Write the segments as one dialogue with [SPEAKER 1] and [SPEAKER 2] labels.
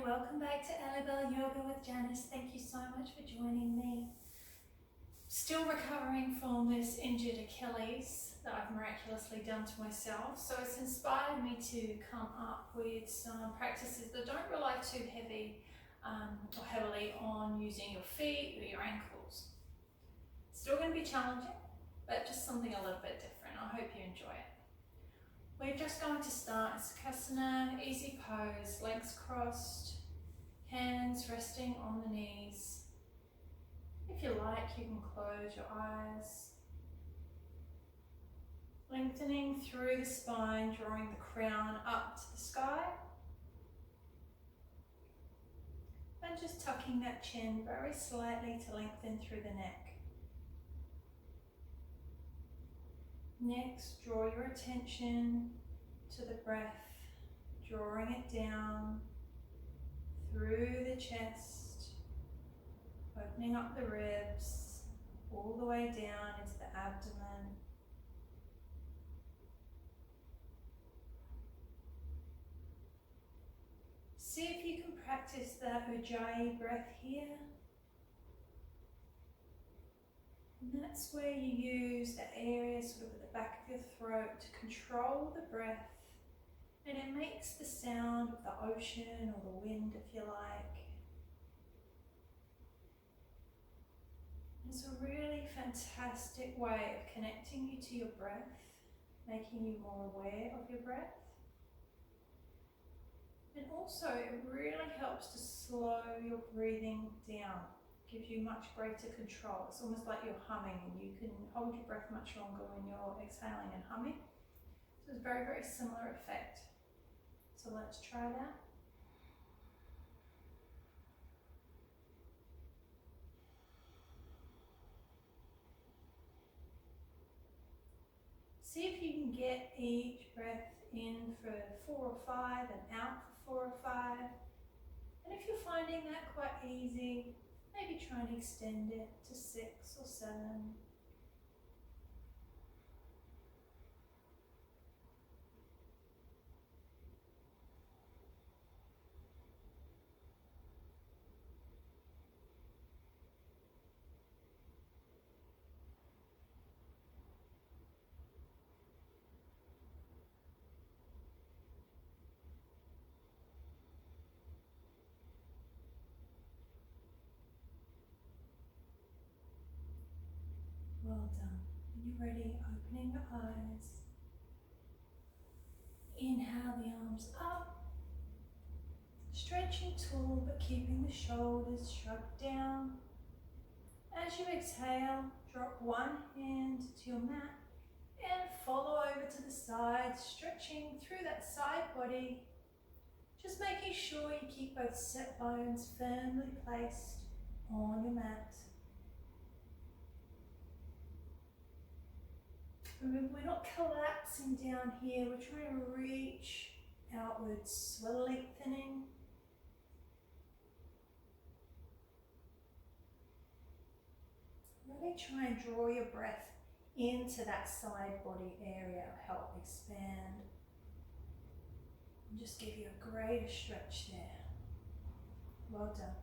[SPEAKER 1] welcome back to Ellabelle Yoga with Janice. Thank you so much for joining me. Still recovering from this injured Achilles that I've miraculously done to myself, so it's inspired me to come up with some practices that don't rely too heavily on using your feet or your ankles. Still going to be challenging, but just something a little bit different. I hope you enjoy it. We're just going to start Sukhasana, easy pose, legs crossed, hands resting on the knees. If you like, you can close your eyes. Lengthening through the spine, drawing the crown up to the sky. And just tucking that chin very slightly to lengthen through the neck. Next, draw your attention to the breath, drawing it down through the chest, opening up the ribs, all the way down into the abdomen. See if you can practice that Ujjayi breath here. And that's where you use the area sort of at the back of your throat to control the breath. And it makes the sound of the ocean or the wind, if you like. It's a really fantastic way of connecting you to your breath, making you more aware of your breath. And also it really helps to slow your breathing down. Gives you much greater control. It's almost like you're humming and you can hold your breath much longer when you're exhaling and humming. So it's a very, very similar effect. So let's try that. See if you can get each breath in for 4 or 5 and out for 4 or 5. And if you're finding that quite easy, maybe try and extend it to 6 or 7. Well done. When you're ready, opening your eyes. Inhale the arms up. Stretching tall but keeping the shoulders shrugged down. As you exhale, drop one hand to your mat and follow over to the side, stretching through that side body. Just making sure you keep both sit bones firmly placed on your mat. Remember, we're not collapsing down here, we're trying to reach outwards, we're lengthening. Really try and draw your breath into that side body area, help expand. And just give you a greater stretch there. Well done.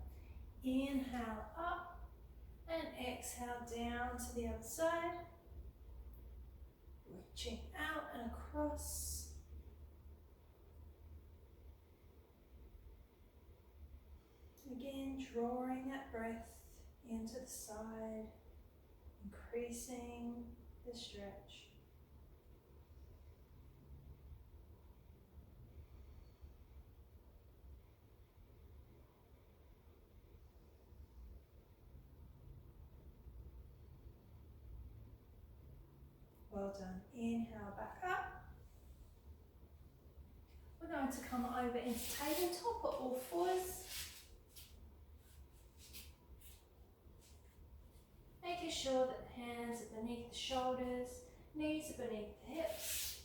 [SPEAKER 1] Inhale up and exhale down to the other side. Reaching out and across. Again, drawing that breath into the side, increasing the stretch. Well done. Inhale back up. We're going to come over into tabletop or all fours. Making sure that the hands are beneath the shoulders, knees are beneath the hips.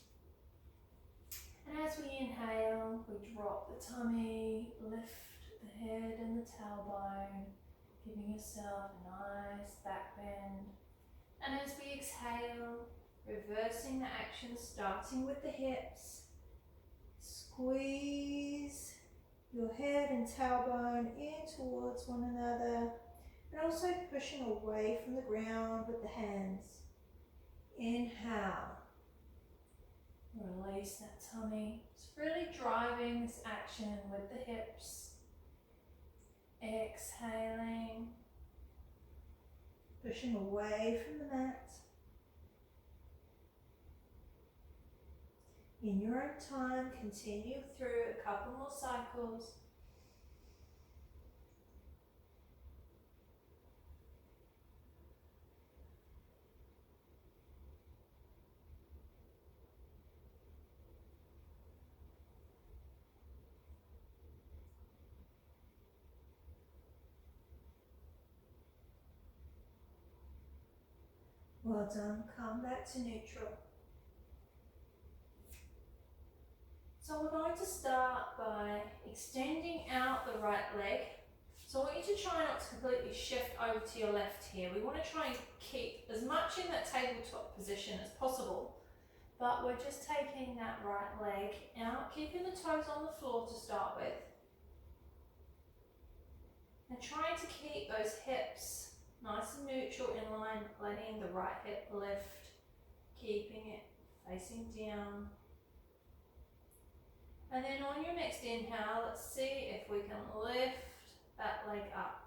[SPEAKER 1] And as we inhale, we drop the tummy, lift the head and the tailbone, giving yourself a nice back bend. And as we exhale, reversing the action, starting with the hips. Squeeze your head and tailbone in towards one another, and also pushing away from the ground with the hands. Inhale. Release that tummy. It's really driving this action with the hips. Exhaling. Pushing away from the mat. In your own time, continue through a couple more cycles. Well done. Come back to neutral. So we're going to start by extending out the right leg. So I want you to try not to completely shift over to your left here. We want to try and keep as much in that tabletop position as possible, but we're just taking that right leg out, keeping the toes on the floor to start with. And trying to keep those hips nice and neutral in line, letting the right hip lift, keeping it facing down. And then on your next inhale, let's see if we can lift that leg up.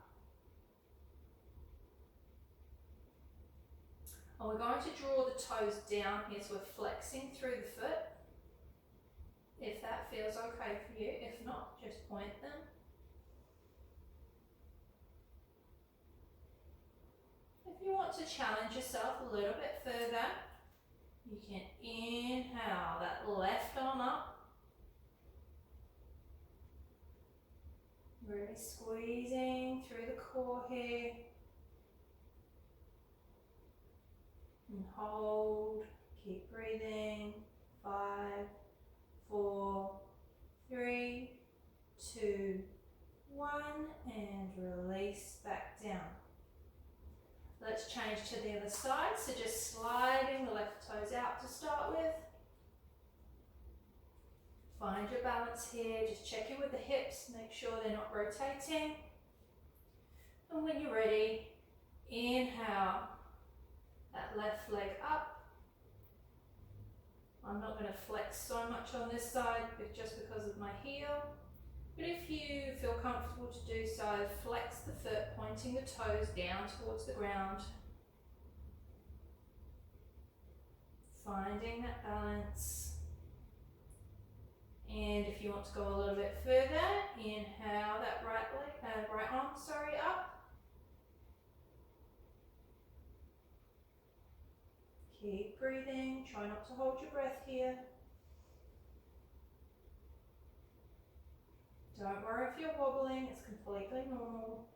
[SPEAKER 1] And we're going to draw the toes down here, so we're flexing through the foot. If that feels okay for you, if not, just point them. If you want to challenge yourself a little bit further, you can inhale that left arm up. Really squeezing through the core here. And hold, keep breathing. 5, 4, 3, 2, 1, and release back down. Let's change to the other side, so just sliding the left toes out to start with. Find your balance here, just check in with the hips, make sure they're not rotating. And when you're ready, inhale that left leg up. I'm not going to flex so much on this side just because of my heel. But if you feel comfortable to do so, flex the foot, pointing the toes down towards the ground. Finding that balance. And if you want to go a little bit further, inhale that right arm up. Keep breathing, try not to hold your breath here. Don't worry if you're wobbling, it's completely normal.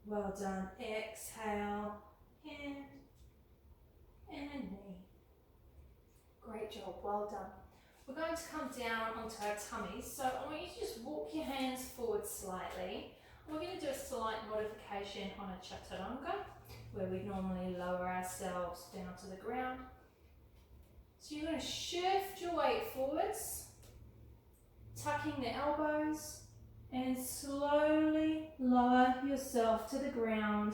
[SPEAKER 1] Well done. Exhale, hand and knee. Great job, well done. We're going to come down onto our tummies, so I want you to just walk your hands forward slightly. We're going to do a slight modification on a chaturanga, where we normally lower ourselves down to the ground. So you're going to shift your weight forwards, tucking the elbows, and slowly lower yourself to the ground.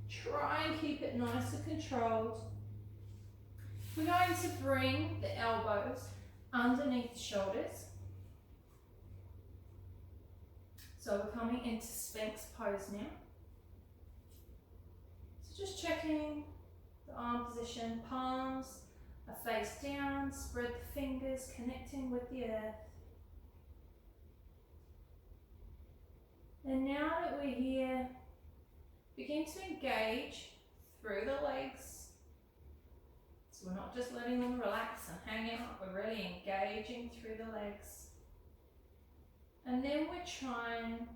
[SPEAKER 1] Try and keep it nice and controlled. We're going to bring the elbows underneath the shoulders. So we're coming into Sphinx pose now. So just checking the arm position, palms are face down, spread the fingers, connecting with the earth. And now that we're here, begin to engage through the legs. So we're not just letting them relax and hang out, we're really engaging through the legs. And then we're trying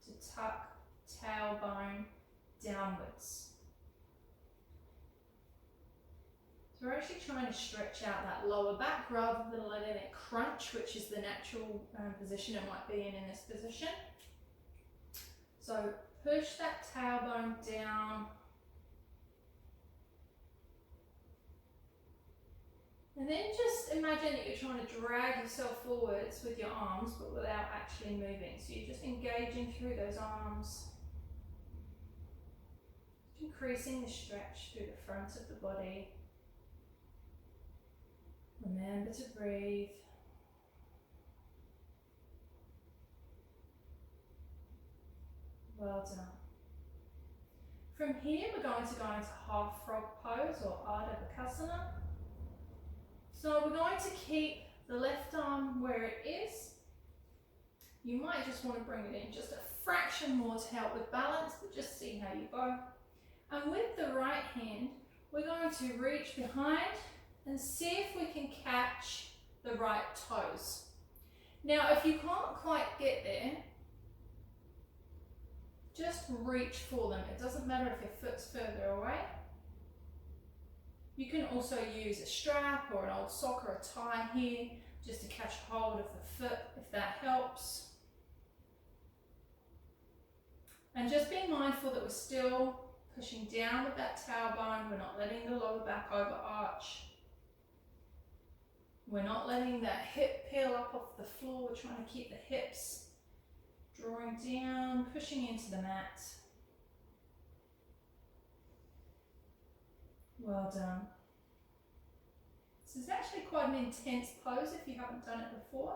[SPEAKER 1] to tuck tailbone downwards. So we're actually trying to stretch out that lower back rather than letting it crunch, which is the natural position it might be in this position. So push that tailbone down. And then just imagine that you're trying to drag yourself forwards with your arms, but without actually moving. So you're just engaging through those arms, increasing the stretch through the front of the body. Remember to breathe. Well done. From here, we're going to go into half frog pose or Ardha Vakkasana. So we're going to keep the left arm where it is. You might just want to bring it in just a fraction more to help with balance, but just see how you go. And with the right hand, we're going to reach behind and see if we can catch the right toes. Now, if you can't quite get there, just reach for them. It doesn't matter if your foot's further away. You can also use a strap or an old sock or a tie here just to catch hold of the foot if that helps. And just be mindful that we're still pushing down with that tailbone. We're not letting the lower back overarch. We're not letting that hip peel up off the floor. We're trying to keep the hips drawing down, pushing into the mat. Well done. This is actually quite an intense pose if you haven't done it before.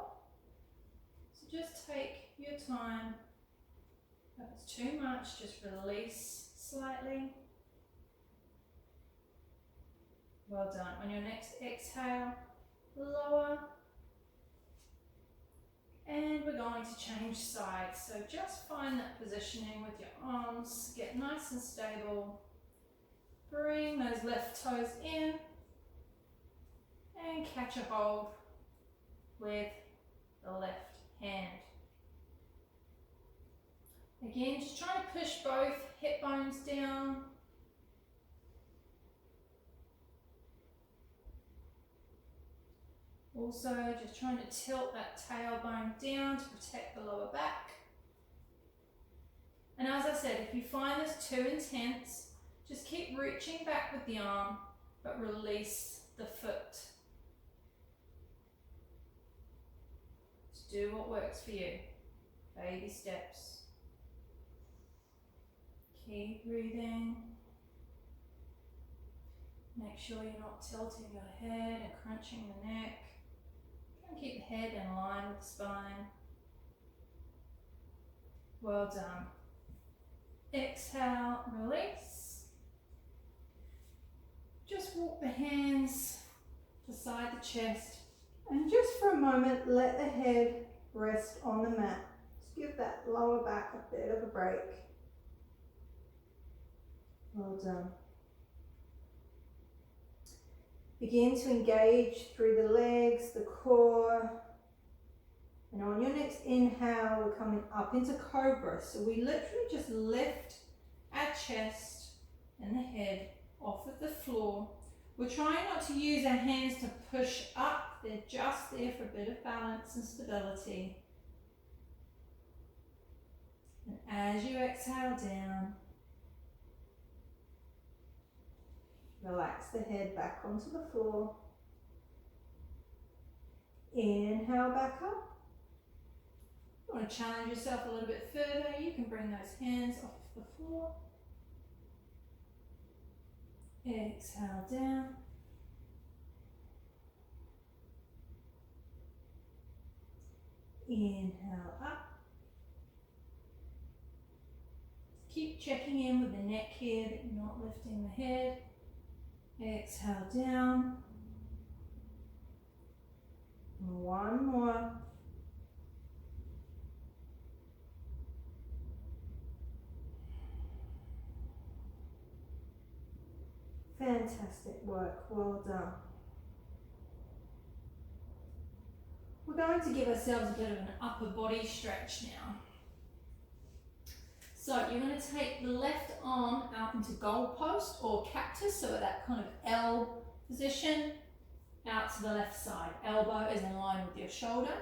[SPEAKER 1] So just take your time. If it's too much, just release slightly. Well done. On your next exhale, lower. And we're going to change sides. So just find that positioning with your arms. Get nice and stable. Bring those left toes in. And catch a hold with the left hand. Again, just trying to push both hip bones down. Also, just trying to tilt that tailbone down to protect the lower back. And as I said, if you find this too intense, just keep reaching back with the arm, but release the foot. Just do what works for you. Baby steps. Keep breathing. Make sure you're not tilting your head and crunching the neck. Try and keep the head in line with the spine. Well done. Exhale, release. Just walk the hands beside the chest. And just for a moment, let the head rest on the mat. Just give that lower back a bit of a break. Well done. Begin to engage through the legs, the core. And on your next inhale, we're coming up into Cobra. So we literally just lift our chest and the head off of the floor. We're trying not to use our hands to push up. They're just there for a bit of balance and stability. And as you exhale down, relax the head back onto the floor. Inhale back up. If you want to challenge yourself a little bit further, you can bring those hands off the floor. Exhale down. Inhale up. Keep checking in with the neck here that you're not lifting the head. Exhale down. One more. Fantastic work, well done. We're going to give ourselves a bit of an upper body stretch now. So you're going to take the left arm out into goalpost or cactus, so that kind of L position, out to the left side. Elbow is in line with your shoulder.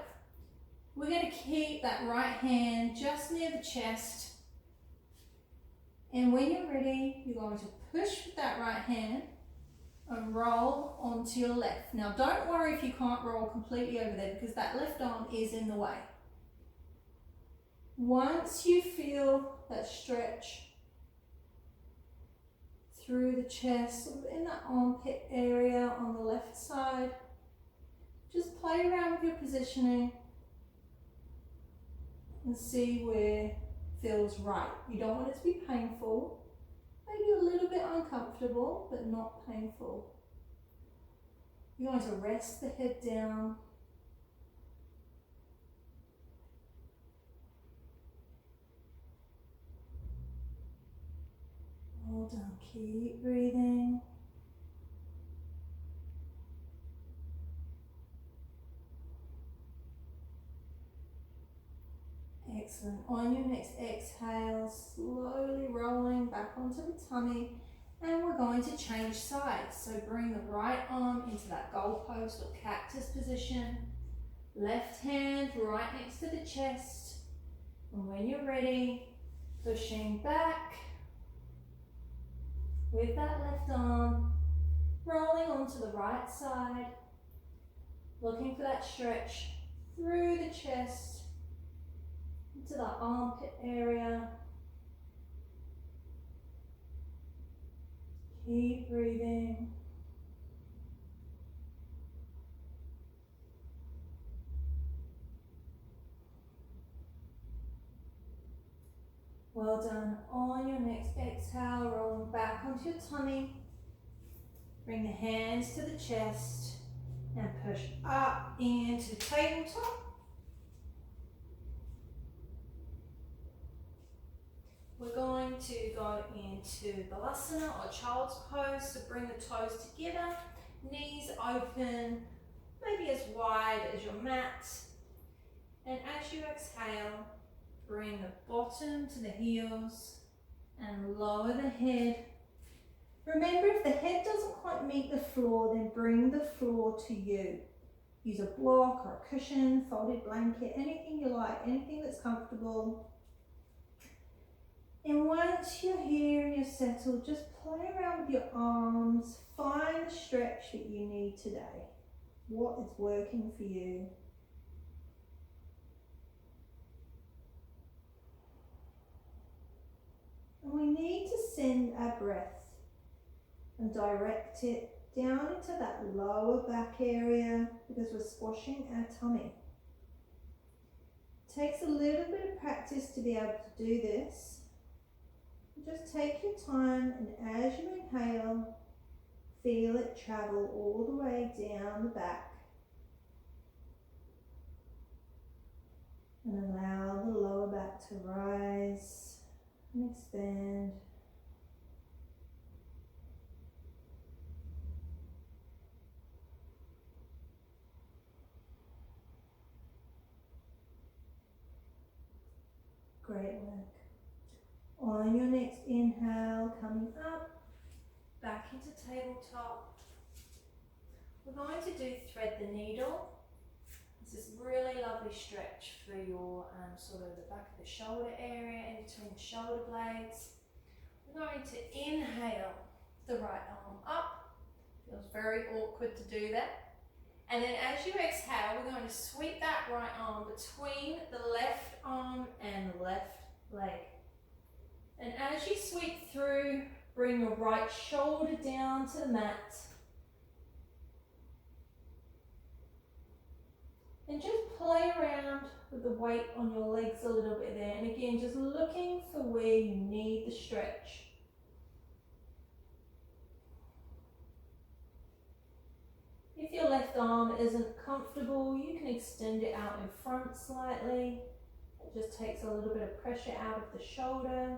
[SPEAKER 1] We're going to keep that right hand just near the chest. And when you're ready, you're going to push with that right hand and roll onto your left. Now don't worry if you can't roll completely over there because that left arm is in the way. Once you feel that stretch through the chest, sort of in that armpit area on the left side, just play around with your positioning and see where feels right. You don't want it to be painful. Maybe a little bit uncomfortable, but not painful. You're going to rest the head down. Well done. Keep breathing. Excellent. On your next exhale, slowly rolling back onto the tummy, and we're going to change sides. So bring the right arm into that goalpost or cactus position. Left hand right next to the chest. And when you're ready, pushing back with that left arm, rolling onto the right side, looking for that stretch through the chest, to the armpit area. Keep breathing. Well done. On your next exhale, rolling back onto your tummy. Bring the hands to the chest and push up into tabletop. We're going to go into Balasana or Child's Pose, so bring the toes together, knees open, maybe as wide as your mat. And as you exhale, bring the bottom to the heels and lower the head. Remember, if the head doesn't quite meet the floor, then bring the floor to you. Use a block or a cushion, folded blanket, anything you like, anything that's comfortable. And once you're here and you're settled, just play around with your arms. Find the stretch that you need today. What is working for you? And we need to send our breath and direct it down into that lower back area because we're squashing our tummy. It takes a little bit of practice to be able to do this. Just take your time, and as you inhale, feel it travel all the way down the back. And allow the lower back to rise and expand. Great work. On your next inhale, coming up, back into tabletop. We're going to do thread the needle. This is really lovely stretch for your sort of the back of the shoulder area, in between the shoulder blades. We're going to inhale the right arm up. Feels very awkward to do that. And then as you exhale, we're going to sweep that right arm between the left arm and the left leg. And as you sweep through, bring your right shoulder down to the mat. And just play around with the weight on your legs a little bit there. And again, just looking for where you need the stretch. If your left arm isn't comfortable, you can extend it out in front slightly. It just takes a little bit of pressure out of the shoulder.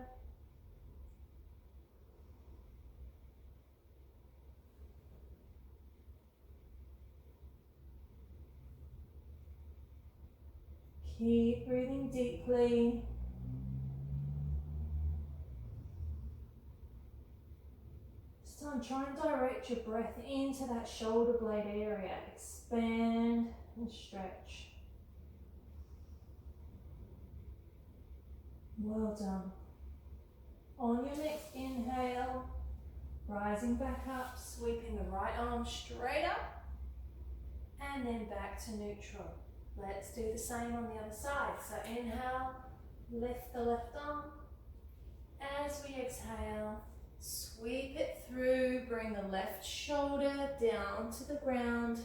[SPEAKER 1] Keep breathing deeply. This time, try and direct your breath into that shoulder blade area. Expand and stretch. Well done. On your next inhale, Rising back up, sweeping the right arm straight up, and then back to neutral. Let's do the same on the other side. So inhale, lift the left arm. As we exhale, sweep it through, bring the left shoulder down to the ground.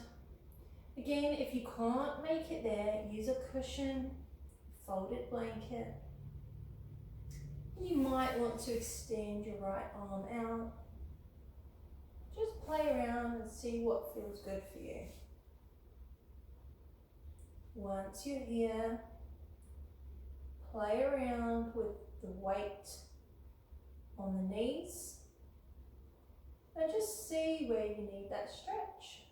[SPEAKER 1] Again, if you can't make it there, use a cushion, folded blanket. You might want to extend your right arm out. Just play around and see what feels good for you. Once you're here, play around with the weight on the knees and just see where you need that stretch.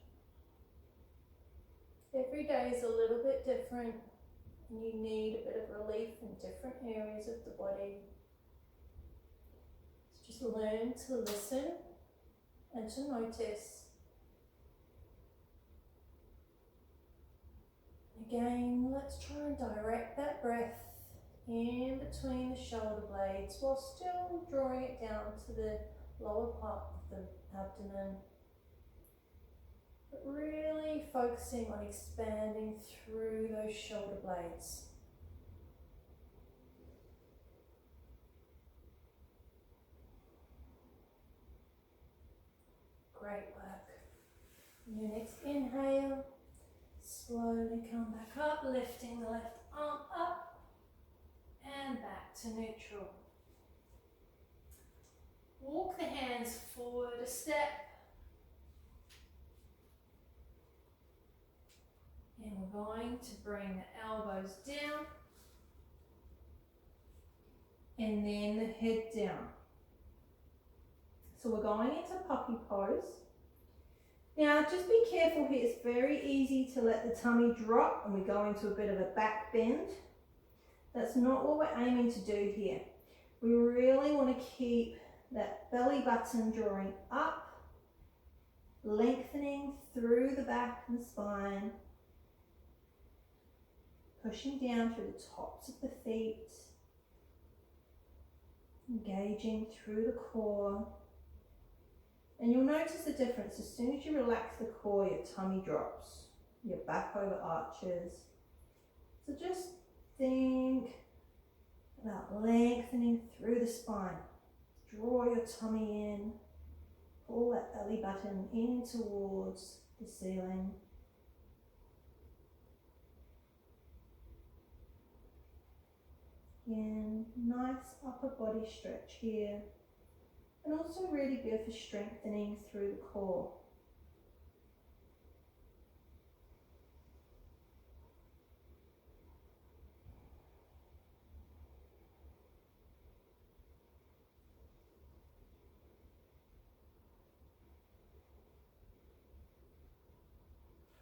[SPEAKER 1] Every day is a little bit different and you need a bit of relief in different areas of the body. So just learn to listen and to notice. Again, let's try and direct that breath in between the shoulder blades while still drawing it down to the lower part of the abdomen. But really focusing on expanding through those shoulder blades. Great work. Your next inhale, slowly come back up, lifting the left arm up and back to neutral. Walk the hands forward a step. And we're going to bring the elbows down and then the head down. So we're going into puppy pose. Now just be careful here, it's very easy to let the tummy drop and we go into a bit of a back bend. That's not what we're aiming to do here. We really want to keep that belly button drawing up, lengthening through the back and spine, pushing down through the tops of the feet, engaging through the core. And you'll notice the difference. As soon as you relax the core, your tummy drops, your back over arches. So just think about lengthening through the spine. Draw your tummy in, pull that belly button in towards the ceiling. Again, nice upper body stretch here. And also really good for strengthening through the core.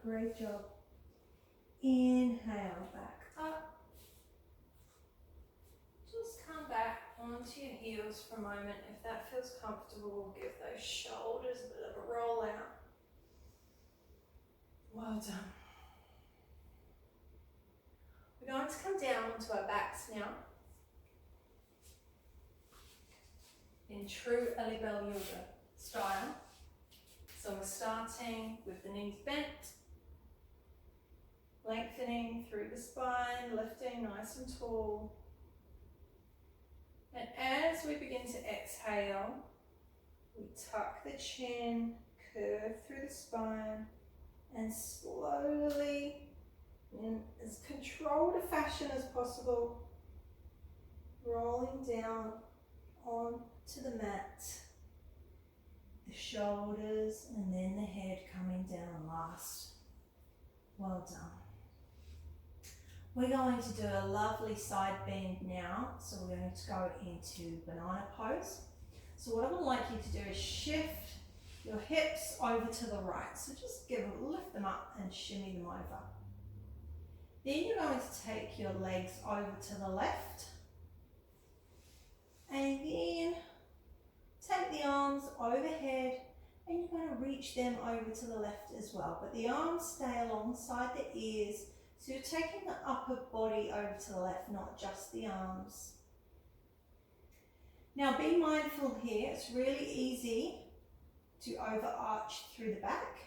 [SPEAKER 1] Great job. Inhale back up. Just come back onto your heels for a moment. If that feels comfortable, give those shoulders a bit of a roll out. Well done. We're going to come down onto our backs now. In true Ali Bell Yoga style. So we're starting with the knees bent, lengthening through the spine, lifting nice and tall. And as we begin to exhale, we tuck the chin, curve through the spine, and slowly, in as controlled a fashion as possible, rolling down onto the mat. The shoulders and then the head coming down last. Well done. We're going to do a lovely side bend now. So we're going to go into banana pose. So what I would like you to do is shift your hips over to the right. So just lift them up and shimmy them over. Then you're going to take your legs over to the left. And then take the arms overhead and you're going to reach them over to the left as well. But the arms stay alongside the ears. So you're taking the upper body over to the left, not just the arms. Now be mindful here, it's really easy
[SPEAKER 2] to overarch through the back.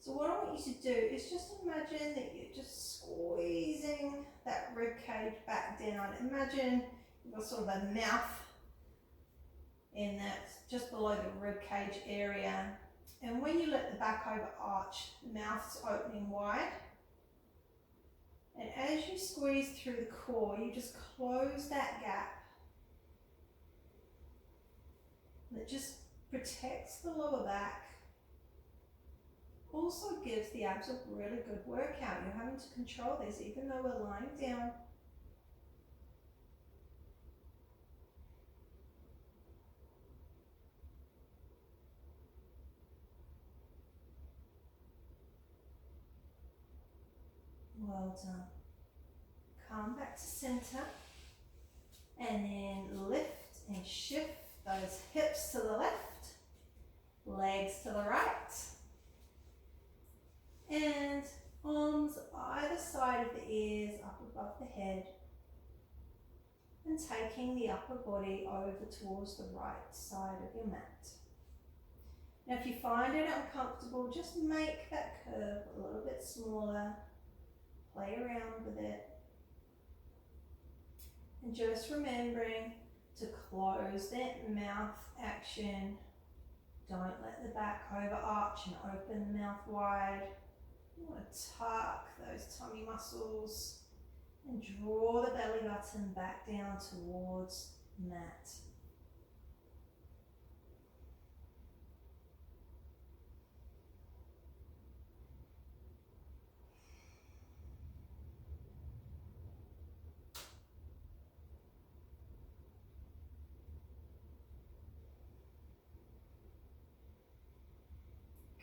[SPEAKER 2] So what I want you to do is just imagine that you're just squeezing that rib cage back down. Imagine you've got sort of a mouth in that, just below the rib cage area. And when you let the back overarch, the mouth's opening wide. And as you squeeze through the core, you just close that gap. That just protects the lower back. Also gives the abs a really good workout. You're having to control this even though we're lying down. Well done. Come back to center and then lift and shift those hips to the left, legs to the right, and arms either side of the ears up above the head, and taking the upper body over towards the right side of your mat. Now if you find it uncomfortable, just make that curve a little bit smaller. Play around with it. And just remembering to close that mouth action. Don't let the back overarch and open the mouth wide. You want to tuck those tummy muscles and draw the belly button back down towards the mat.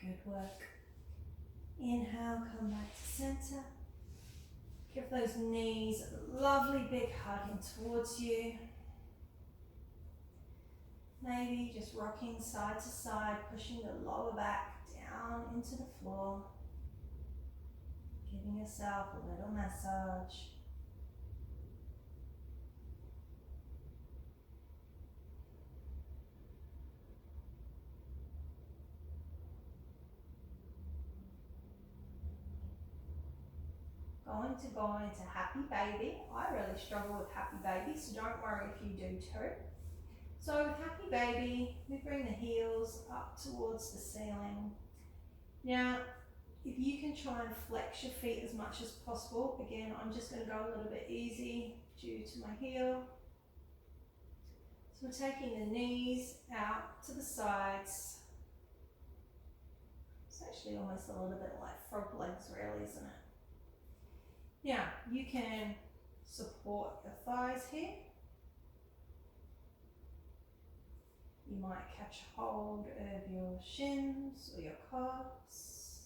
[SPEAKER 2] Good work. Inhale, come back to center. Give those knees a lovely big hug in towards you. Maybe just rocking side to side, pushing the lower back down into the floor. Giving yourself a little massage. Going to go into happy baby. I really struggle with happy baby, so don't worry if you do too. So with happy baby, we bring the heels up towards the ceiling. Now, if you can try and flex your feet as much as possible, again, I'm just going to go a little bit easy due to my heel. So we're taking the knees out to the sides. It's actually almost a little bit like frog legs really, isn't it? Now, you can support your thighs here. You might catch hold of your shins or your calves.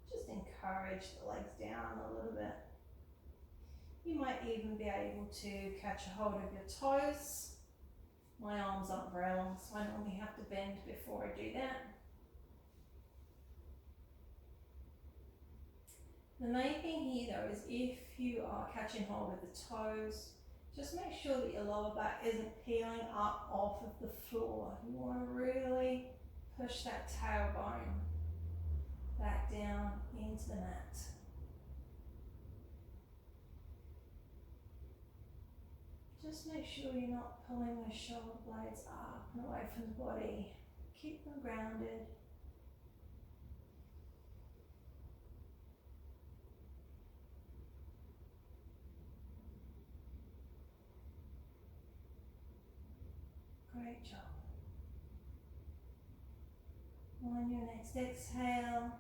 [SPEAKER 2] Just encourage the legs down a little bit. You might even be able to catch a hold of your toes. My arms aren't very long, so I normally have to bend before I do that. The main thing here though is if you are catching hold of the toes, just make sure that your lower back isn't peeling up off of the floor. You want to really push that tailbone back down into the mat. Just make sure you're not pulling those shoulder blades up and away from the body. Keep them grounded. Great job. On your next exhale,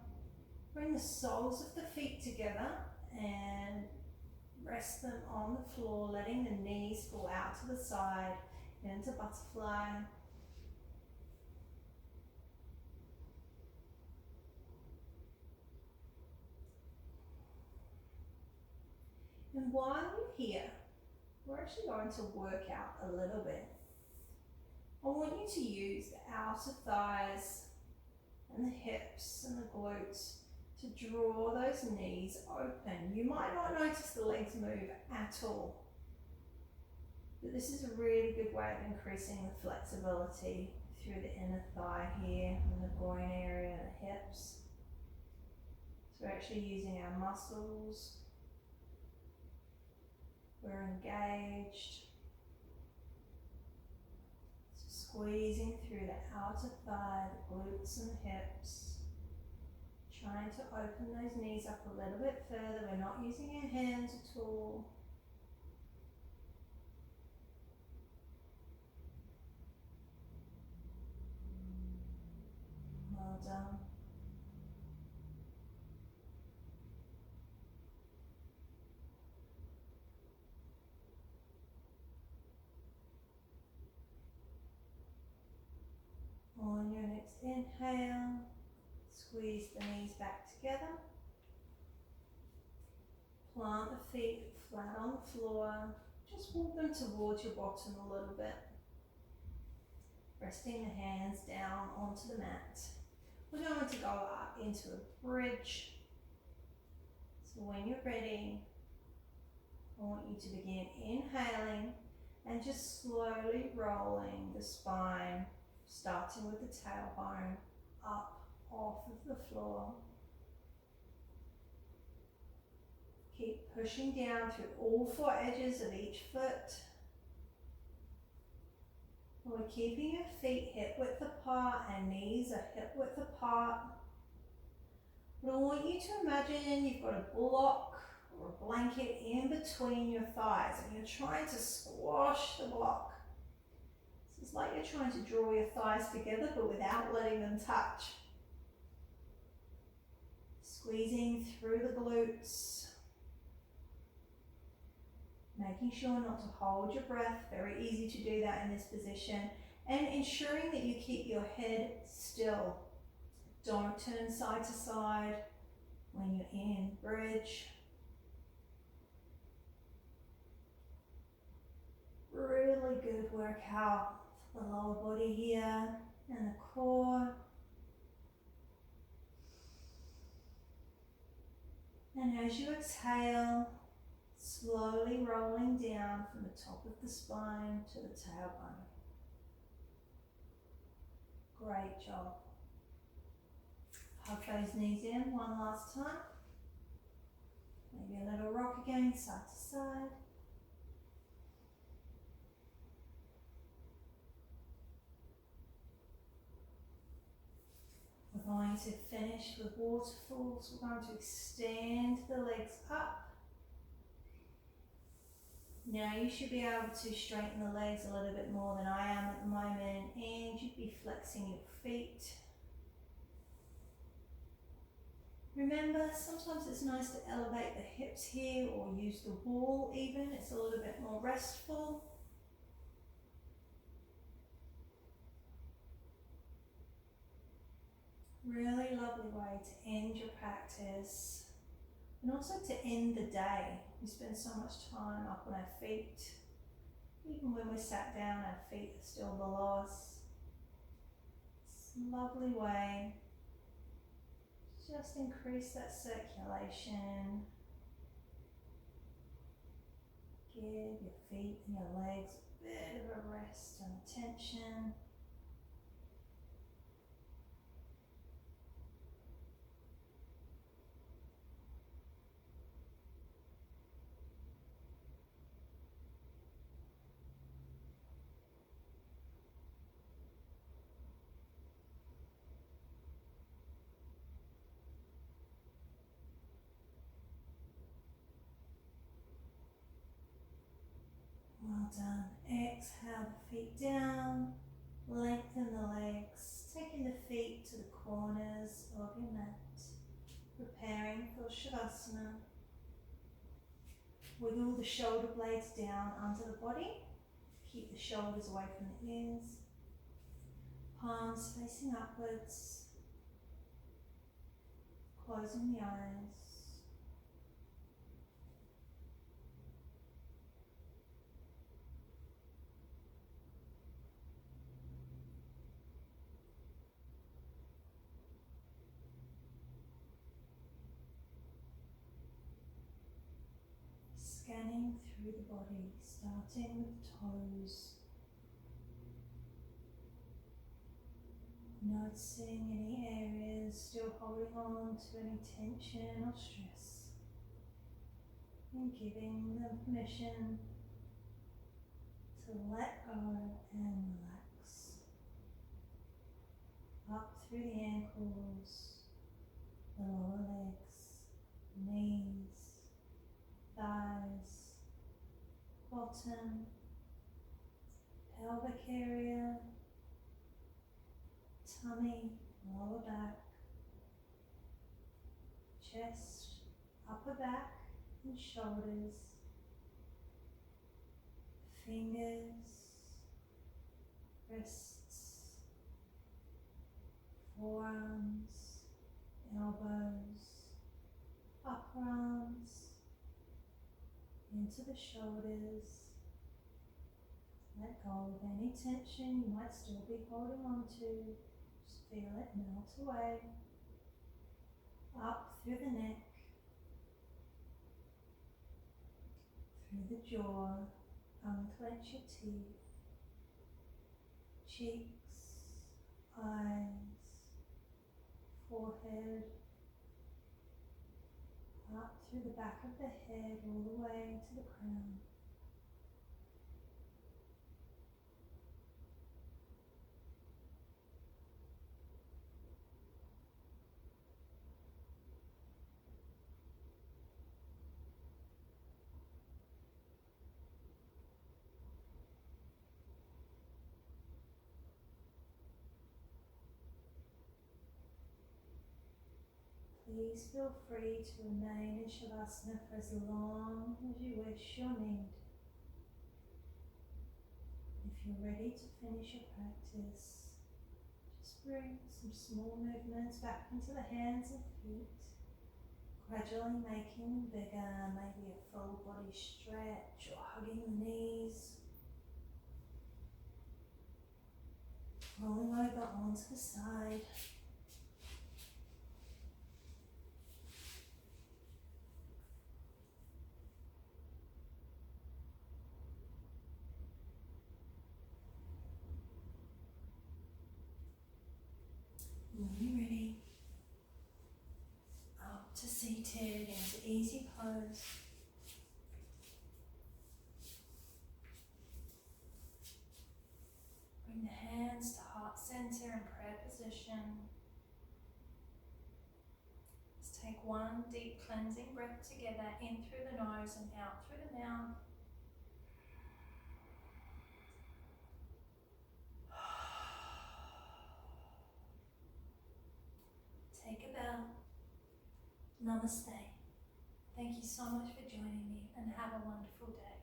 [SPEAKER 2] bring the soles of the feet together and rest them on the floor, letting the knees fall out to the side into butterfly. And while you're here, we're actually going to work out a little bit. I want you to use the outer thighs and the hips and the glutes to draw those knees open. You might not notice the legs move at all, but this is a really good way of increasing the flexibility through the inner thigh here and the groin area and the hips. So we're actually using our muscles. We're engaged. So squeezing through the outer thigh, the glutes and the hips. Trying to open those knees up a little bit further. We're not using our hands at all. Well done. On your next inhale, squeeze the knees back together. Plant the feet flat on the floor. Just walk them towards your bottom a little bit. Resting the hands down onto the mat. We're going to go up into a bridge. So when you're ready, I want you to begin inhaling and just slowly rolling the spine, starting with the tailbone up off of the floor. Keep pushing down through all four edges of each foot. We're keeping your feet hip width apart and knees are hip width apart. But I want you to imagine you've got a block or a blanket in between your thighs and you're trying to squash the block. So it's like you're trying to draw your thighs together but without letting them touch. Squeezing through the glutes. Making sure not to hold your breath, very easy to do that in this position, and ensuring that you keep your head still. Don't turn side to side when you're in bridge. Really good workout for the lower body here and the core. And as you exhale, slowly rolling down from the top of the spine to the tailbone. Great job. Hug those knees in one last time. Maybe a little rock again, side to side. We're going to finish with waterfalls. We're going to extend the legs up. Now you should be able to straighten the legs a little bit more than I am at the moment, and you'd be flexing your feet. Remember, sometimes it's nice to elevate the hips here or use the wall even. It's a little bit more restful. Really lovely way to end your practice and also to end the day. We spend so much time up on our feet. Even when we're sat down, our feet are still below us. It's a lovely way to just increase that circulation. Give your feet and your legs a bit of a rest and attention. Well done. Exhale the feet down, lengthen the legs, taking the feet to the corners of your mat, preparing for Shavasana. Wiggle the shoulder blades down under the body, keep the shoulders away from the ears, palms facing upwards, closing the eyes. Scanning through the body, starting with the toes. Noticing any areas still holding on to any tension or stress, and giving them permission to let go and relax. Up through the ankles, the lower legs, knees, thighs, bottom, pelvic area, tummy, lower back, chest, upper back and shoulders, fingers, wrists, forearms, elbows, upper arms, into the shoulders. Let go of any tension you might still be holding on to. Just feel it melt away. Up through the neck, through the jaw, unclench your teeth, cheeks, eyes, forehead, up through the back of the head all the way to the crown. Please feel free to remain in Shavasana for as long as you wish or need. If you're ready to finish your practice, just bring some small movements back into the hands and feet, gradually making them bigger, maybe a full body stretch or hugging the knees, rolling over onto the side. When you're ready, up to seated into easy pose. Bring the hands to heart center and prayer position. Let's take one deep cleansing breath together, in through the nose and out through the mouth. Take a bow. Namaste. Thank you so much for joining me and have a wonderful day.